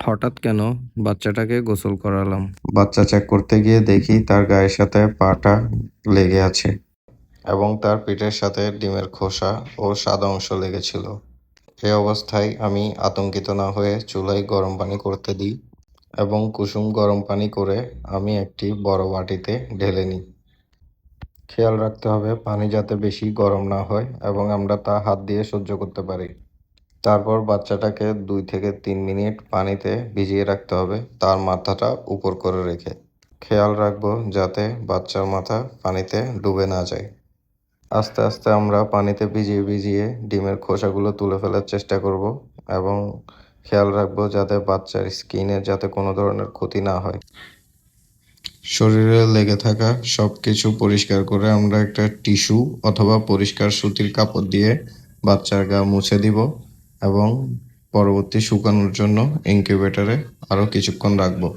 হঠাৎ কেন বাচ্চাটাকে গোসল করালাম? বাচ্চা চেক করতে গিয়ে দেখি তার গায়ের সাথে পাটা লেগে আছে এবং তার পিঠের সাথে ডিমের খোসা ও সাদা অংশ লেগেছিল। এই অবস্থায় আমি আতঙ্কিত না হয়ে চুলায় গরম পানি করতে দিই এবং কুসুম গরম পানি করে আমি একটি বড় বাটিতে ঢেলে নিই। খেয়াল রাখতে হবে পানি যাতে বেশি গরম না হয় এবং আমরা তা হাত দিয়ে সহ্য করতে পারি। তারপর বাচ্চাটাকে 2 থেকে 3 মিনিট পানিতে ভিজিয়ে রাখতে হবে, তার মাথাটা উপর করে রেখে। খেয়াল রাখবো যাতে বাচ্চার মাথা পানিতে ডুবে না যায়। আস্তে আস্তে আমরা পানিতে ভিজিয়ে ভিজিয়ে ডিমের খোসাগুলো তুলে ফেলার চেষ্টা করব এবং খেয়াল রাখবো যাতে বাচ্চার স্কিনের যাতে কোনো ধরনের ক্ষতি না হয়। শরীরে লেগে থাকা সব কিছু পরিষ্কার করে আমরা একটা টিস্যু অথবা পরিষ্কার সুতির কাপড় দিয়ে বাচ্চার গা মুছে দিব এবং পরবর্তী শুকানোর জন্য ইনকিউবেটরে আরও কিছুক্ষণ রাখবো।